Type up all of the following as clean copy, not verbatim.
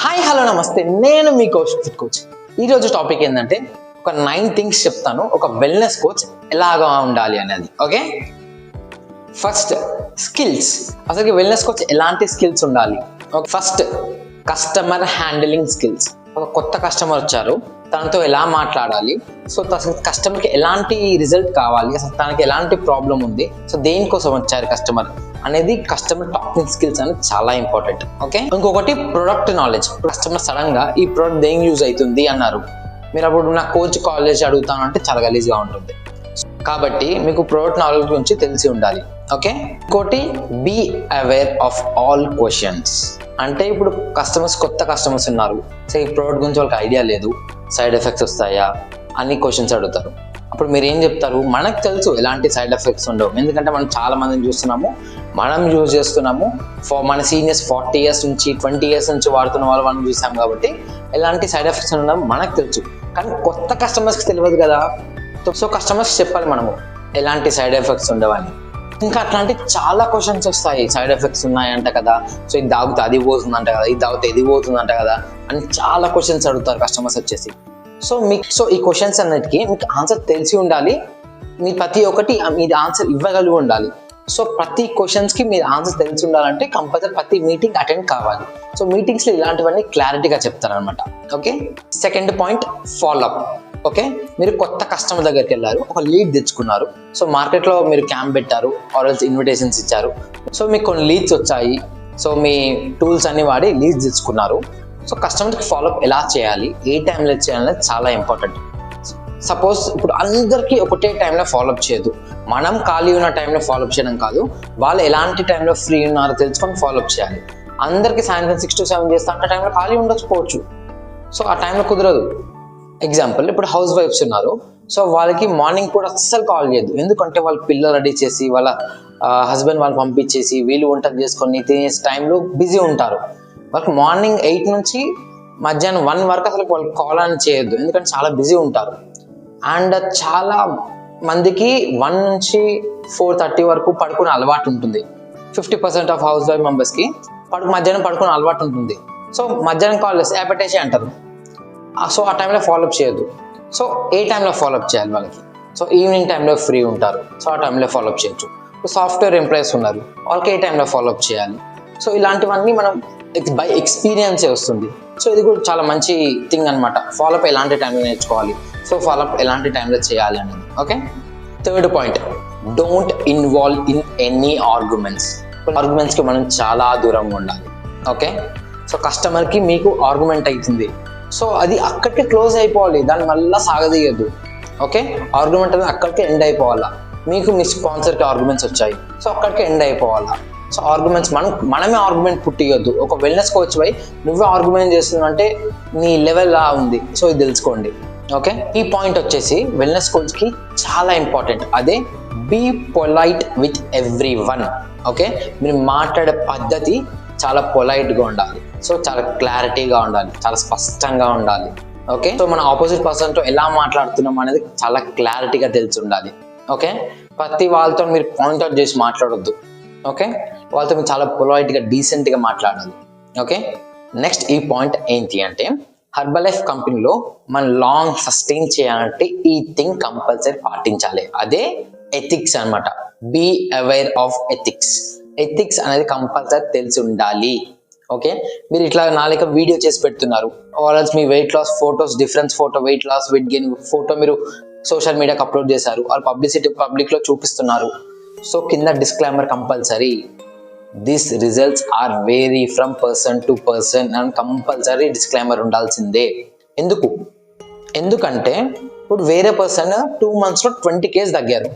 Hi hello నమస్తే, నేను మీ coach. ఈరోజు టాపిక్ ఏంటంటే ఒక 9 థింగ్స్ చెప్తాను ఒక వెల్నెస్ కోచ్ ఎలాగా ఉండాలి అనేది. Okay, first skills. అసలు వెల్నెస్ కోచ్ ఎలాంటి స్కిల్స్ ఉండాలి? First customer handling skills. ఒక కొత్త కస్టమర్ వచ్చారు, తనతో ఎలా మాట్లాడాలి, సో కస్టమర్కి ఎలాంటి రిజల్ట్ కావాలి, అసలు తనకి ఎలాంటి ప్రాబ్లం ఉంది, సో దేనికోసం వచ్చారు కస్టమర్ అనేది కస్టమర్ టాకింగ్ స్కిల్స్ అనేది చాలా ఇంపార్టెంట్. ఓకే, ఇంకొకటి ప్రొడక్ట్ నాలెడ్జ్. కస్టమర్ సడన్ గా ఈ ప్రోడక్ట్ దేనికి యూజ్ అవుతుంది అన్నారు, మీరు అప్పుడు నా కోచ్ కాలేజ్ అడుగుతాను అంటే చాలా గలీజ్గా ఉంటుంది. కాబట్టి మీకు ప్రోడక్ట్ నాలెడ్జ్ గురించి తెలిసి ఉండాలి. ఓకే, ఇంకోటి be aware of all questions. అంటే ఇప్పుడు కొత్త కస్టమర్స్ ఉన్నారు, సో ఈ ప్రోడక్ట్ గురించి వాళ్ళకి ఐడియా లేదు, సైడ్ ఎఫెక్ట్స్ వస్తాయా అన్ని క్వశ్చన్స్ అడుగుతారు. అప్పుడు మీరు ఏం చెప్తారు? మనకు తెలుసు ఎలాంటి సైడ్ ఎఫెక్ట్స్ ఉండవు, ఎందుకంటే మనం చాలా మందిని చూస్తున్నాము, మనం యూజ్ చేస్తున్నాము. మన సీనియర్స్ 40 years నుంచి 20 years నుంచి వాడుతున్న వాళ్ళు మనం చూసాం, కాబట్టి ఎలాంటి సైడ్ ఎఫెక్ట్స్ ఉండవు మనకు తెలుసు. కానీ కొత్త కస్టమర్స్కి తెలియదు కదా, సో కస్టమర్స్ చెప్పాలి మనము ఎలాంటి సైడ్ ఎఫెక్ట్స్ ఉండవని. ఇంకా అట్లాంటి చాలా క్వశ్చన్స్ వస్తాయి, సైడ్ ఎఫెక్ట్స్ ఉన్నాయంట కదా, సో ఇది తాగితే అది పోతుందంట కదా, ఇది తాగితే ఇది పోతుందంట కదా అని చాలా క్వశ్చన్స్ అడుగుతారు కస్టమర్స్ వచ్చేసి. సో ఈ క్వశ్చన్స్ అన్నిటికీ మీకు ఆన్సర్ తెలిసి ఉండాలి, మీ ప్రతి ఒక్కటి మీరు ఆన్సర్ ఇవ్వగలిగి ఉండాలి. సో ప్రతి క్వశ్చన్స్కి మీరు ఆన్సర్ తెలిసి ఉండాలంటే కంపల్సరీ ప్రతి మీటింగ్ అటెండ్ కావాలి. సో మీటింగ్స్లో ఇలాంటివన్నీ క్లారిటీగా చెప్తారనమాట. Okay, second point follow up. Okay, మీరు కొత్త కస్టమర్ దగ్గరికి వెళ్ళారు, ఒక లీడ్ తెచ్చుకున్నారు, సో మార్కెట్లో మీరు క్యాంప్ పెట్టారు, ఆర్ఎల్స్ ఇన్విటేషన్స్ ఇచ్చారు, సో మీకు కొన్ని లీడ్స్ వచ్చాయి, సో మీ టూల్స్ అన్ని వాడి లీడ్స్ తెచ్చుకున్నారు. సో కస్టమర్కి ఫాలోఅప్ ఎలా చేయాలి, ఏ టైంలో చేయాలనేది చాలా ఇంపార్టెంట్. సపోజ్ ఇప్పుడు అందరికీ ఒకటే టైంలో ఫాలోఅప్ చేయదు, మనం ఖాళీ ఉన్న టైంలో ఫాలోఅప్ చేయడం కాదు, వాళ్ళు ఎలాంటి టైంలో ఫ్రీ ఉన్నారో తెలుసుకొని ఫాలోఅప్ చేయాలి. అందరికీ సాయంత్రం 6 to 7 చేస్తే అంత టైంలో ఖాళీ ఉండకపోవచ్చు, సో ఆ టైంలో కుదరదు. ఎగ్జాంపుల్, ఇప్పుడు హౌస్ వైఫ్స్ ఉన్నారు, సో వాళ్ళకి మార్నింగ్ కూడా అస్సలు కాల్ చేయదు, ఎందుకంటే వాళ్ళ పిల్లలు రెడీ చేసి వాళ్ళ హస్బెండ్ వాళ్ళు పంపించేసి వీళ్ళు వంటలు చేసుకొని తినేసి టైంలో బిజీ ఉంటారు. వాళ్ళకి మార్నింగ్ 8 నుంచి మధ్యాహ్నం 1 వరకు అసలు వాళ్ళు కాల్ అని చేయొద్దు, ఎందుకంటే చాలా బిజీ ఉంటారు. అండ్ చాలా మందికి 1 నుంచి 4:30 వరకు పడుకునే అలవాటు ఉంటుంది. 50% ఆఫ్ హౌస్ వైఫ్ మెంబర్స్కి మధ్యాహ్నం పడుకునే అలవాటు ఉంటుంది. సో మధ్యాహ్నం కాల్ చేస్తే యాపెటేసి అంటారు, సో ఆ టైంలో ఫాలోఅప్ చేయొద్దు. సో ఏ టైంలో ఫాలోఅప్ చేయాలి వాళ్ళకి? సో ఈవినింగ్ టైంలో ఫ్రీ ఉంటారు, సో ఆ టైంలో ఫాలోఅప్ చేయొచ్చు. సాఫ్ట్వేర్ ఎంప్లాయీస్ ఉన్నారు, వాళ్ళకి ఏ టైంలో ఫాలోఅప్ చేయాలి? సో ఇలాంటివన్నీ మనం బై ఎక్స్పీరియన్సే వస్తుంది. సో ఇది కూడా చాలా మంచి థింగ్ అనమాట. ఫాలోఅప్ ఎలాంటి టైంలో నేర్చుకోవాలి, సో ఫాలోఅప్ ఎలాంటి టైంలో చేయాలి అనేది. Okay, third point, don't involve in any ఆర్గ్యుమెంట్స్కి మనం చాలా దూరంగా ఉండాలి. ఓకే, సో కస్టమర్కి మీకు ఆర్గ్యుమెంట్ అవుతుంది, సో అది అక్కడికి క్లోజ్ అయిపోవాలి, దాన్ని మళ్ళీ సాగదీయద్దు. ఓకే, ఆర్గ్యుమెంట్ అనేది అక్కడికి ఎండ్ అయిపోవాలా. మీకు మీ స్పాన్సర్కి ఆర్గ్యుమెంట్స్ వచ్చాయి, సో అక్కడికి ఎండ్ అయిపోవాలా. సో ఆర్గ్యుమెంట్స్ మనమే ఆర్గ్యుమెంట్ పుట్టియొద్దు. ఒక వెల్నెస్ కోచ్ పై నువ్వే ఆర్గ్యుమెంట్ చేస్తున్నావు అంటే నీ లెవెల్ లా ఉంది, సో ఇది తెలుసుకోండి. ఓకే, ఈ పాయింట్ వచ్చేసి వెల్నెస్ కోచ్కి చాలా ఇంపార్టెంట్, అదే be polite with everyone. Okay, మీరు మాట్లాడే పద్ధతి చాలా పొలైట్గా ఉండాలి, సో చాలా క్లారిటీగా ఉండాలి, చాలా స్పష్టంగా ఉండాలి. ఓకే, సో మన ఆపోజిట్ పర్సన్తో ఎలా మాట్లాడుతున్నాం అనేది చాలా క్లారిటీగా తెలిసి ఉండాలి. ఓకే, ప్రతి వాళ్ళతో మీరు పాయింట్ అవుట్ చేసి మాట్లాడొద్దు. ఓకే, వాళ్ళతో మీరు చాలా పొలైట్గా డీసెంట్గా మాట్లాడాలి. ఓకే, నెక్స్ట్ ఈ పాయింట్ ఏంటి అంటే, హెర్బలైఫ్ కంపెనీలో మనం లాంగ్ సస్టైన్ చేయాలంటే ఈ థింగ్ కంపల్సరీ పాటించాలి, అదే ఎథిక్స్ అనమాట. బీ అవేర్ ఆఫ్ ఎథిక్స్ అనేది కంపల్సరీ తెలిసి ఉండాలి. ఓకే, మీరు ఇట్లా నాలుక వీడియో చేసి పెడుతున్నారు, ఆల్రెడీ మీ weight loss photos, difference photo, weight loss, weight gain photo మీరు సోషల్ మీడియాకి అప్లోడ్ చేశారు, వాళ్ళు పబ్లిక్లో చూపిస్తున్నారు, సో కింద disclaimer compulsory, this results are vary from person to person and compulsory disclaimer ఉండాల్సిందే. ఎందుకంటే ఇప్పుడు వేరే పర్సన్ 2 monthsలో 20 kgs తగ్గారు,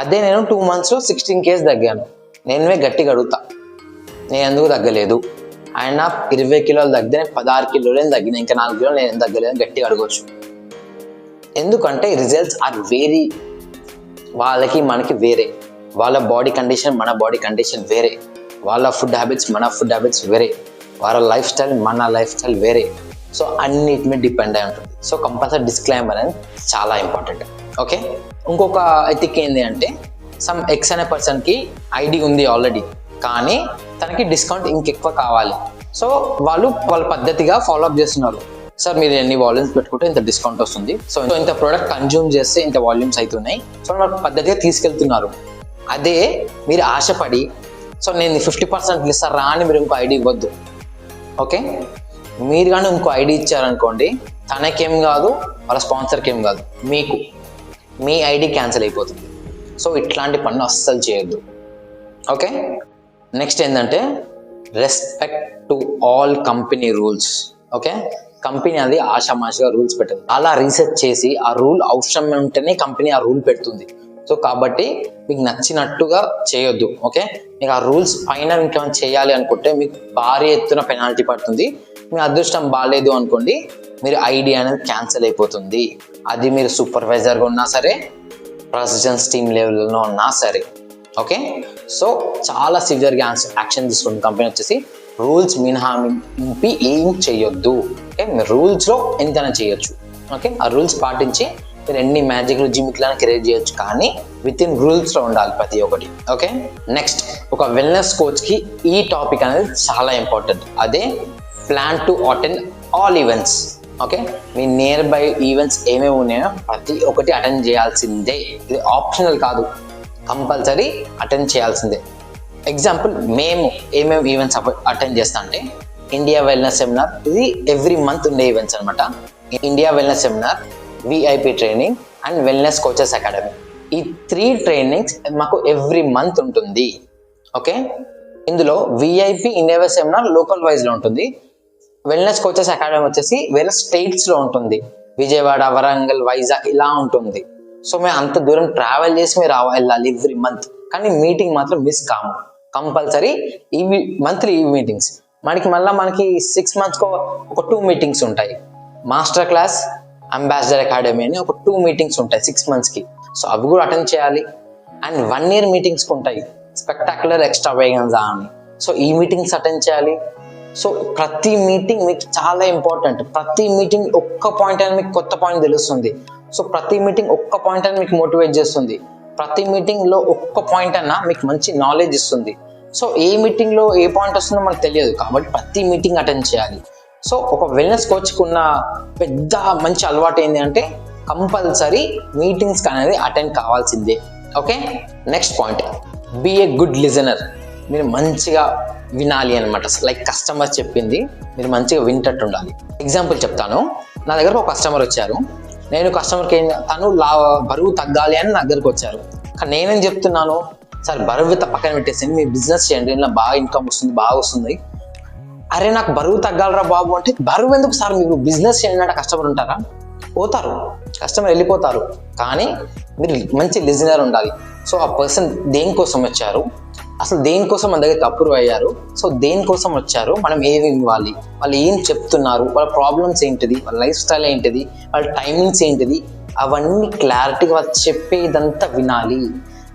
అదే నేను 2 monthsలో 16 kgs తగ్గాను. నేనే గట్టిగా అడుగుతా, నేను ఎందుకు తగ్గలేదు? ఆయన 20 kilos తగ్గితే నేను 16 kilos తగ్గిన, ఇంకా 4 kilos నేను తగ్గలేదు అని గట్టిగా అడగవచ్చు. ఎందుకంటే రిజల్ట్స్ ఆర్ వేరీ, వాళ్ళకి మనకి వేరే, వాళ్ళ బాడీ కండిషన్ మన బాడీ కండిషన్ వేరే, వాళ్ళ ఫుడ్ హ్యాబిట్స్ మన ఫుడ్ హ్యాబిట్స్ వేరే, వాళ్ళ లైఫ్ స్టైల్ మన లైఫ్ స్టైల్ వేరే, సో అన్నిటి మీద డిపెండ్ అయి ఉంటుంది. సో కంపల్సరీ డిస్క్లైమర్ అనేది చాలా ఇంపార్టెంట్. ఓకే, ఇంకొక ఎథిక్ ఏంటి అంటే, సమ్ ఎక్స్ అనే పర్సన్కి ఐడి ఉంది ఆల్రెడీ, కానీ తనకి డిస్కౌంట్ ఇంకెక్కువ కావాలి, సో వాళ్ళు వాళ్ళ పద్ధతిగా ఫాలో అప్ చేస్తున్నారు. సార్ మీరు ఎన్ని వాల్యూమ్స్ పెట్టుకుంటే ఇంత డిస్కౌంట్ వస్తుంది, సో ఇంత ప్రోడక్ట్ కన్జ్యూమ్ చేస్తే ఇంత వాల్యూమ్స్ అవుతున్నాయి, సో వాళ్ళు పద్ధతిగా తీసుకెళ్తున్నారు. అదే మీరు ఆశపడి సో నేను 50% ఇస్తారా అని మీరు ఇంకో ఐడి ఇవ్వద్దు. ఓకే, మీరు కానీ ఇంకో ఐడి ఇచ్చారనుకోండి, తనకేం కాదు, వాళ్ళ స్పాన్సర్కి ఏం కాదు, మీకు మీ ఐడి క్యాన్సిల్ అయిపోతుంది. సో ఇట్లాంటి పనులు అస్సలు చేయొద్దు. ఓకే, నెక్స్ట్ ఏంటంటే respect to all company rules. Okay, company అది ఆషామాషిగా రూల్స్ పెట్టదు. అలా రీసెర్చ్ చేసి ఆ రూల్ అవసరం ఉంటేనే కంపెనీ ఆ రూల్ పెడుతుంది. సో కాబట్టి మీకు నచ్చినట్టుగా చేయొద్దు. ఓకే, మీకు ఆ రూల్స్ పైన ఇంకేమైనా చేయాలి అనుకుంటే మీకు భారీ ఎత్తున పెనాల్టీ పడుతుంది. మీ అదృష్టం బాగాలేదు అనుకోండి, మీరు ఐడి అనేది క్యాన్సిల్ అయిపోతుంది. అది మీరు సూపర్వైజర్గా ఉన్నా సరే, ప్రెసిడెన్స్ టీమ్ లెవెల్లో ఉన్నా సరే. ఓకే, సో చాలా సివియర్గా యాక్షన్ తీసుకుంటుంది కంపెనీ వచ్చేసి. రూల్స్ మినహాయింపి ఏం చేయొద్దు. ఓకే, మీరు రూల్స్లో ఎంతైనా చేయొచ్చు. ఓకే, ఆ రూల్స్ పాటించి మీరు ఎన్ని మ్యాజిక్లు జిమిక్లను క్రియేట్ చేయొచ్చు, కానీ విత్ ఇన్ రూల్స్లో ఉండాలి ప్రతి ఒక్కటి. ఓకే, నెక్స్ట్ ఒక వెల్నెస్ కోచ్కి ఈ టాపిక్ అనేది చాలా ఇంపార్టెంట్. అదే plan to attend all events. Okay, me near by events ఏమేమి ఉన్నాయో ప్రతి ఒక్కటి అటెండ్ చేయాల్సిందే. ఇది ఆప్షనల్ కాదు, కంపల్సరీ అటెండ్ చేయాల్సిందే. ఎగ్జాంపుల్, మేము ఏమేమి ఈవెంట్స్ అటెండ్ చేస్తా అంటే ఇండియా వెల్నెస్ సెమినార్, ఇది ఎవ్రీ మంత్ ఉండే ఈవెంట్స్ అనమాట. India wellness seminar, VIP training and wellness coaches academy. ఈ 3 ట్రైనింగ్స్ మాకు ఎవ్రీ మంత్ ఉంటుంది. ఓకే, ఇందులో విఐపి ఇండియా సెమినార్ లోకల్ వైజ్లో ఉంటుంది. వెల్నెస్ కోచెస్ అకాడమీ వచ్చేసి వేరే స్టేట్స్లో ఉంటుంది, విజయవాడ, వరంగల్, వైజాగ్ ఇలా ఉంటుంది. సో మేము అంత దూరం ట్రావెల్ చేసి మీరు వెళ్ళాలి ఎవ్రీ మంత్, కానీ మీటింగ్ మాత్రం మిస్ కాము. కంపల్సరీ మంత్లీ మీటింగ్స్ మనకి 6 months ఒక 2 మీటింగ్స్ ఉంటాయి. మాస్టర్ క్లాస్, అంబాసిడర్ అకాడమీ అని ఒక 2 మీటింగ్స్ ఉంటాయి 6 monthsకి. సో అవి కూడా అటెండ్ చేయాలి. అండ్ 1 year మీటింగ్స్కి ఉంటాయి, స్పెక్టాక్యులర్ ఎక్స్ట్రావేగన్సా అని. సో ఈ మీటింగ్స్ అటెండ్ చేయాలి. సో ప్రతి మీటింగ్ మీకు చాలా ఇంపార్టెంట్. ప్రతి మీటింగ్ ఒక్క పాయింట్ అని మీకు కొత్త పాయింట్ తెలుస్తుంది. సో ప్రతి మీటింగ్ ఒక్క పాయింట్ అని మీకు మోటివేట్ చేస్తుంది. ప్రతి మీటింగ్లో ఒక్క పాయింట్ అన్నా మీకు మంచి నాలెడ్జ్ ఇస్తుంది. సో ఏ మీటింగ్లో ఏ పాయింట్ వస్తుందో మనకు తెలియదు, కాబట్టి ప్రతి మీటింగ్ అటెండ్ చేయాలి. సో ఒక వెల్నెస్ కోచ్కి ఉన్న పెద్ద మంచి అలవాటు ఏంటి అంటే కంపల్సరీ మీటింగ్స్ అనేది అటెండ్ కావాల్సిందే. Okay, next point, be a good listener. మీరు మంచిగా వినాలి అనమాట. లైక్ కస్టమర్ చెప్పింది మీరు మంచిగా వింటట్టు ఉండాలి. ఎగ్జాంపుల్ చెప్తాను. నా దగ్గర ఒక కస్టమర్ వచ్చారు. నేను కస్టమర్కి తను బరువు తగ్గాలి అని నా దగ్గరకు వచ్చారు. కానీ నేనేం చెప్తున్నాను, సార్ బరువు పక్కన పెట్టేసి మీ బిజినెస్ చేయండి, ఇలా బాగా ఇన్కమ్ వస్తుంది, బాగా వస్తుంది. అరే నాకు బరువు తగ్గాలరా బాబు అంటే, బరువు ఎందుకు సార్, మీరు బిజినెస్ చేయండి అంటే కస్టమర్ ఉంటారా? పోతారు, కస్టమర్ వెళ్ళిపోతారు. కానీ మీరు మంచి లిజనర్ ఉండాలి. సో ఆ పర్సన్ దేనికోసం వచ్చారు, అసలు దేనికోసం మన దగ్గరికి అప్రూవ్ అయ్యారు, సో దేనికోసం వచ్చారు, మనం ఏమి ఇవ్వాలి, వాళ్ళు ఏం చెప్తున్నారు, వాళ్ళ ప్రాబ్లమ్స్ ఏంటిది, వాళ్ళ లైఫ్ స్టైల్ ఏంటిది, వాళ్ళ టైమింగ్స్ ఏంటిది, అవన్నీ క్లారిటీగా వాళ్ళు చెప్పేదంతా వినాలి.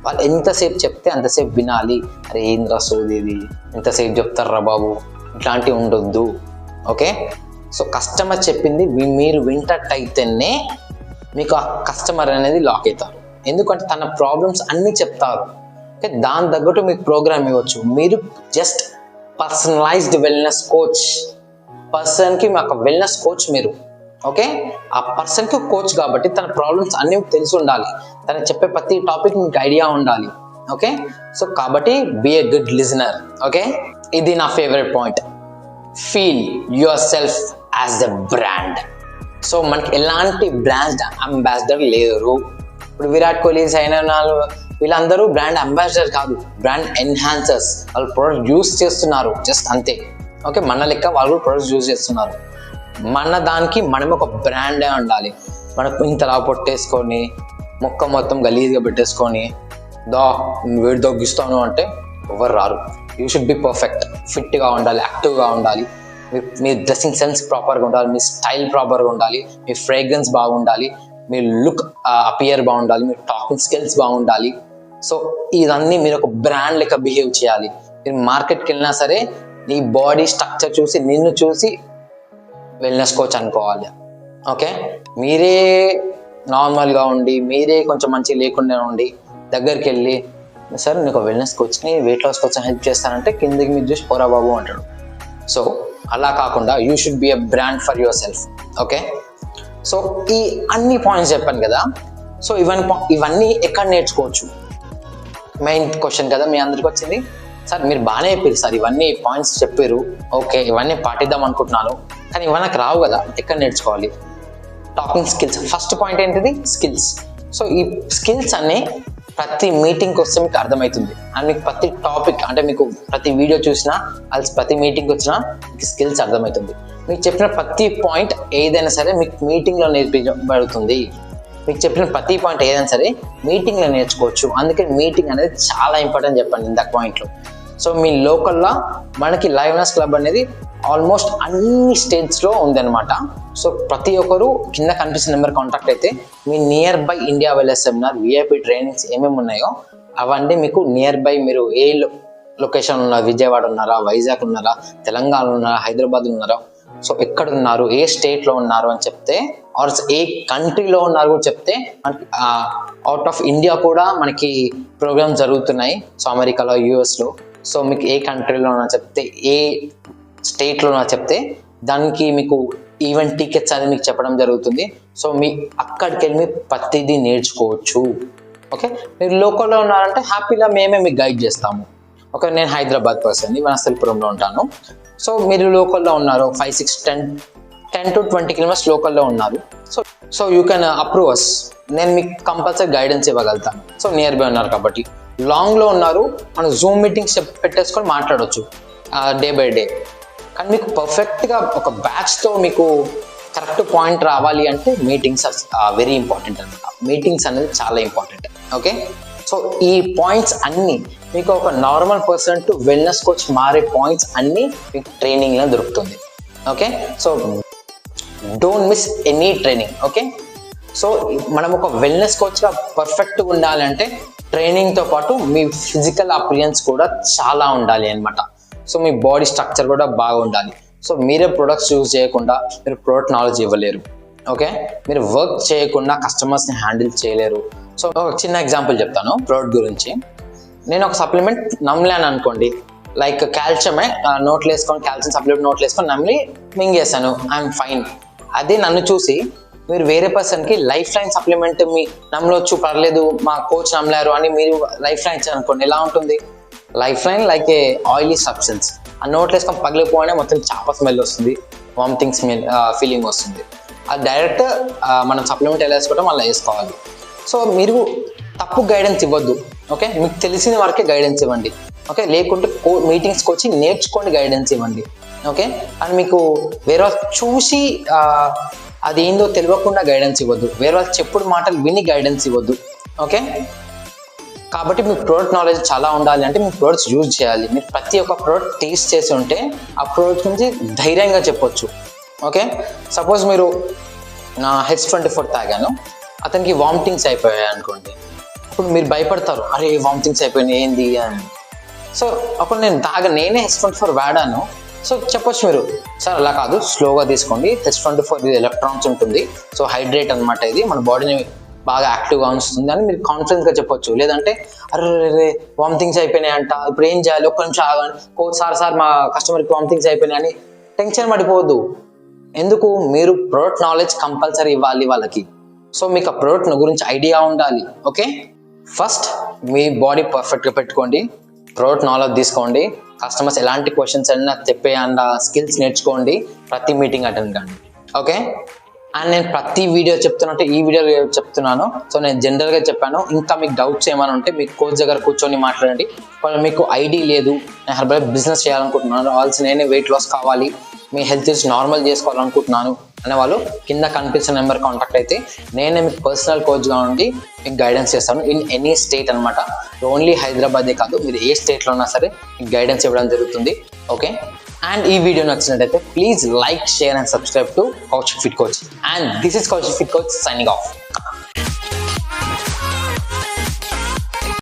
వాళ్ళు ఎంతసేపు చెప్తే అంతసేపు వినాలి. అరే ఏంద్రా సోదేది, ఎంతసేపు చెప్తారా బాబు, ఇట్లాంటివి ఉండొద్దు. ఓకే, సో కస్టమర్ చెప్పింది మీరు వింటట్టయితేనే మీకు ఆ కస్టమర్ అనేది లాక్ అవుతారు. ఎందుకంటే తన ప్రాబ్లమ్స్ అన్నీ చెప్తారు. ఓకే, దాని తగ్గట్టు మీకు ప్రోగ్రామ్ ఇవ్వచ్చు. మీరు జస్ట్ పర్సనలైజ్డ్ వెల్నెస్ కోచ్, పర్సన్కి మాకు వెల్నెస్ కోచ్ మీరు. ఓకే, ఆ పర్సన్కి కోచ్ కాబట్టి తన ప్రాబ్లమ్స్ అన్నీ తెలిసి ఉండాలి, తను చెప్పే ప్రతి టాపిక్ మీకు ఐడియా ఉండాలి. ఓకే, సో కాబట్టి be a good listener. Okay, ఇది నా favourite point. Feel yourself as the brand. So మనకి ఎలాంటి బ్రాండ్ అంబాసిడర్ లేరు. ఇప్పుడు విరాట్ కోహ్లీ, సైనా నెహ్వాల్ వీళ్ళందరూ బ్రాండ్ అంబాసిడర్ కాదు, బ్రాండ్ ఎన్హాన్సర్స్. వాళ్ళు ప్రొడక్ట్ యూస్ చేస్తున్నారు జస్ట్ అంతే. ఓకే, మన లెక్క వాళ్ళు కూడా ప్రొడక్ట్స్ యూజ్ చేస్తున్నారు. మన దానికి మనం ఒక బ్రాండే ఉండాలి. మనకు ఇంతలా పొట్టేసుకొని మొక్క మొత్తం గలీజ్గా పెట్టేసుకొని వేడి తగ్గిస్తాను అంటే ఎవరు రారు. యూ షుడ్ బి పర్ఫెక్ట్, ఫిట్గా ఉండాలి, యాక్టివ్గా ఉండాలి, మీ డ్రెస్సింగ్ సెన్స్ ప్రాపర్గా ఉండాలి, మీ స్టైల్ ప్రాపర్గా ఉండాలి, మీ ఫ్రేగ్రెన్స్ బాగుండాలి, మీ లుక్ అపియర్ బాగుండాలి, మీ టాకింగ్ స్కిల్స్ బాగుండాలి. సో ఇదన్నీ మీరు ఒక బ్రాండ్ లెక్క బిహేవ్ చేయాలి. మీరు మార్కెట్కి వెళ్ళినా సరే నీ బాడీ స్ట్రక్చర్ చూసి, నిన్ను చూసి వెల్నెస్ కోచ్ అనుకోవాలి. ఓకే, మీరే నార్మల్గా ఉండి, మీరే కొంచెం మంచిగా లేకుండా ఉండి దగ్గరికి వెళ్ళి, సార్ నేను ఒక వెల్నెస్ కోచ్ని, వెయిట్ లాస్ కోచ్ హెల్ప్ చేస్తానంటే కిందకి మీరు చూసి పోరా బాబు అంటాడు. సో అలా కాకుండా you should be a brand for your self. Okay, so ఈ అన్ని పాయింట్స్ చెప్పాను కదా. సో ఇవన్నీ ఎక్కడ నేర్చుకోవచ్చు? మెయిన్ క్వశ్చన్ కదా మీ అందరికి వచ్చింది. సార్ మీరు బాగానే చెప్పారు సార్, ఇవన్నీ పాయింట్స్ చెప్పారు, ఓకే ఇవన్నీ పాటిద్దాం అనుకుంటున్నాను, కానీ ఇవన్నీ నాకు రావు కదా, ఎక్కడ నేర్చుకోవాలి? Talking skills. ఫస్ట్ పాయింట్ ఏంటిది? స్కిల్స్. సో ఈ స్కిల్స్ అన్నీ ప్రతి మీటింగ్కి వస్తే మీకు అర్థమవుతుంది. అండ్ మీకు ప్రతి టాపిక్ అంటే మీకు ప్రతి వీడియో చూసినా అది ప్రతి మీటింగ్కి వచ్చినా మీకు స్కిల్స్ అర్థమవుతుంది. మీకు చెప్పిన ప్రతి పాయింట్ ఏదైనా సరే మీకు మీటింగ్లో నేర్పించబడుతుంది. మీకు చెప్పిన ప్రతి పాయింట్ ఏదైనా సరే మీటింగ్లో నేర్చుకోవచ్చు. అందుకే మీటింగ్ అనేది చాలా ఇంపార్టెంట్ చెప్పండి ఇందాక పాయింట్లో. సో మీ లోకల్లో మనకి లైవ్నెస్ క్లబ్ అనేది ఆల్మోస్ట్ అన్ని స్టేట్స్లో ఉందన్నమాట. సో ప్రతి ఒక్కరు కింద కనిపిస్తున్న నెంబర్ కాంటాక్ట్ అయితే మీ nearby India wellness seminar VIP trainings ఏమేమి ఉన్నాయో అవన్నీ మీకు నియర్ బై మీరు ఏ లొకేషన్ ఉన్నారు, విజయవాడ ఉన్నారా, వైజాగ్ ఉన్నారా, తెలంగాణ ఉన్నారా, హైదరాబాద్ ఉన్నారా, సో ఎక్కడ ఉన్నారు, ఏ స్టేట్లో ఉన్నారు అని చెప్తే, ఆర్ ఏ కంట్రీలో ఉన్నారు కూడా చెప్తే, అవుట్ ఆఫ్ ఇండియా కూడా మనకి ప్రోగ్రామ్స్ జరుగుతున్నాయి. సో అమెరికాలో, యూఎస్లో. సో మీకు ఏ కంట్రీలో ఉన్నా చెప్తే, ఏ స్టేట్లో ఉన్నా చెప్తే దానికి మీకు ఈవెంట్ టికెట్స్ అనేది మీకు చెప్పడం జరుగుతుంది. సో మీ అక్కడికి వెళ్ళి మీ ప్రతిదీ నేర్చుకోవచ్చు. ఓకే, మీరు లోకల్లో ఉన్నారంటే హ్యాపీగా మేమే మీకు గైడ్ చేస్తాము. ఓకే, నేను హైదరాబాద్ పర్సన్ని, వనస్థలిపురంలో ఉంటాను. సో మీరు లోకల్లో ఉన్నారు, 5, 6, 10 to 20 కిలోమీటర్స్ లోకల్లో ఉన్నారు. So you can approve us. నేను మీకు కంపల్సరీ గైడెన్స్ ఇవ్వగలుగుతాను. సో నియర్ బై ఉన్నారు కాబట్టి. లాంగ్లో ఉన్నారు, మనం జూమ్ మీటింగ్స్ పెట్టేసుకొని మాట్లాడవచ్చు డే బై డే. కానీ మీకు పర్ఫెక్ట్గా ఒక బ్యాచ్తో మీకు కరెక్ట్ పాయింట్ రావాలి అంటే మీటింగ్స్ వెరీ ఇంపార్టెంట్ అనమాట. మీటింగ్స్ అనేది చాలా ఇంపార్టెంట్. ఓకే, సో ఈ పాయింట్స్ అన్నీ మీకు ఒక normal person to wellness coach మారే పాయింట్స్ అన్నీ మీకు ట్రైనింగ్లో దొరుకుతుంది. Okay, so don't miss any training. Okay, so మనం ఒక వెల్నెస్ కోచ్గా పర్ఫెక్ట్గా ఉండాలంటే ట్రైనింగ్తో పాటు మీ ఫిజికల్ అపియరెన్స్ కూడా చాలా ఉండాలి అనమాట. సో మీ బాడీ స్ట్రక్చర్ కూడా బాగా ఉండాలి. సో మీరే ప్రొడక్ట్స్ యూజ్ చేయకుండా మీరు ప్రొడక్ట్ నాలెడ్జ్ ఇవ్వలేరు. ఓకే, మీరు వర్క్ చేయకుండా కస్టమర్స్ని హ్యాండిల్ చేయలేరు. సో ఒక చిన్న ఎగ్జాంపుల్ చెప్తాను ప్రొడక్ట్ గురించి. నేను ఒక సప్లిమెంట్ నమ్మలేను అనుకోండి, లైక్ కాల్షియమే నోట్లు వేసుకొని, కాల్షియం సప్లిమెంట్ నోట్లు వేసుకొని నమ్మి మింగేసాను, ఐఎమ్ ఫైన్. అదే నన్ను చూసి మీరు వేరే పర్సన్కి లైఫ్ లైన్ సప్లిమెంట్ మీ నమ్మలొచ్చు, పర్లేదు, మా కోచ్ నమ్మలేరు అని మీరు లైఫ్ లైన్ ఇచ్చారనుకోండి, ఎలా ఉంటుంది? లైఫ్ లైన్ లైక్ ఏ ఆయిలీ సబ్స్టెన్స్. ఆ నోట్లు వేసుకొని పగిలిపోయినా మొత్తం చాప స్మెల్ వస్తుంది, వామిటింగ్ స్మెల్ ఫీలింగ్ వస్తుంది. అది డైరెక్ట్ మనం సప్లిమెంట్ ఎలా వేసుకోవడం అలా వేసుకోవాలి. సో మీరు తప్పు గైడెన్స్ ఇవ్వద్దు. ఓకే, మీకు తెలిసిన వరకే గైడెన్స్ ఇవ్వండి. ఓకే, లేకుంటే మీటింగ్స్కి వచ్చి నేర్చుకోండి, గైడెన్స్ ఇవ్వండి. ఓకే, అండ్ మీకు వేరే వాళ్ళు చూసి అది ఏందో తెలియకుండా గైడెన్స్ ఇవ్వద్దు. వేరే వాళ్ళు చెప్పుడు మాటలు విని గైడెన్స్ ఇవ్వద్దు. ఓకే, కాబట్టి మీకు ప్రోడక్ట్ నాలెడ్జ్ చాలా ఉండాలి అంటే మీరు ప్రోడక్ట్స్ యూజ్ చేయాలి. మీరు ప్రతి ఒక్క ప్రోడక్ట్ టేస్ట్ చేసి ఉంటే ఆ ప్రోడక్ట్ గురించి ధైర్యంగా చెప్పొచ్చు. ఓకే, సపోజ్ మీరు H24 తాగాను, అతనికి వామిటింగ్స్ అయిపోయాయి అనుకోండి, అప్పుడు మీరు భయపడతారు, అరే వామిటింగ్స్ అయిపోయినాయి ఏంది అని. సో అప్పుడు నేనే H24 వాడాను. సో చెప్పొచ్చు మీరు, సార్ అలా కాదు, స్లోగా తీసుకోండి, H24 ఇది ఎలక్ట్రాన్స్ ఉంటుంది, సో హైడ్రేట్ అనమాట, ఇది మన బాడీని బాగా యాక్టివ్గా ఉంచుతుంది అని మీరు కాన్ఫిడెన్స్గా చెప్పొచ్చు. లేదంటే అరే వామిటింగ్స్ అయిపోయినాయి అంట, ఇప్పుడు ఏం చేయాలి, ఒక్క నిమిషం ఆగండి, సార్ మా కస్టమర్కి వామిటింగ్స్ అయిపోయినాయి అని టెన్షన్ పడిపోవద్దు. ఎందుకు? మీరు ప్రోడక్ట్ నాలెడ్జ్ కంపల్సరీ ఇవ్వాలి వాళ్ళకి. సో మీకు ఆ ప్రోడక్ట్ గురించి ఐడియా ఉండాలి. ఓకే, ఫస్ట్ మీ బాడీ పర్ఫెక్ట్గా పెట్టుకోండి, ప్రోడక్ట్ నాలెడ్జ్ తీసుకోండి, కస్టమర్స్ ఎలాంటి క్వశ్చన్స్ అయినా చెప్పే అండ్ స్కిల్స్ నేర్చుకోండి, ప్రతి మీటింగ్ అటెండ్ కండి. ఓకే, అండ్ నేను ప్రతి వీడియో చెప్తున్నట్టు ఈ వీడియోలో చెప్తున్నాను. సో నేను జనరల్గా చెప్పాను, ఇంకా మీకు డౌట్స్ ఏమైనా ఉంటే మీకు కోచ్ దగ్గర కూర్చొని మాట్లాడండి. వాళ్ళు మీకు ఐడి లేదు, నేను హెర్బల్ బిజినెస్ చేయాలనుకుంటున్నాను, ఆల్సో నేనే వెయిట్ లాస్ కావాలి, మీ హెల్త్ ఇస్ నార్మల్ చేసుకోవాలనుకుంటున్నాను అనే వాళ్ళు కింద కనిపిస్తున్న నెంబర్ కాంటాక్ట్ అయితే నేనే మీకు పర్సనల్ కోచ్గా ఉండి మీకు గైడెన్స్ చేస్తాను ఇన్ ఎనీ స్టేట్ అనమాట. ఓన్లీ హైదరాబాదే కాదు, మీరు ఏ స్టేట్లో ఉన్నా సరే మీకు గైడెన్స్ ఇవ్వడం జరుగుతుంది. ఓకే, అండ్ ఈ వీడియో నచ్చినట్టయితే please like, share and subscribe to Kaushik fit coach. And this is Kaushik fit coach signing off.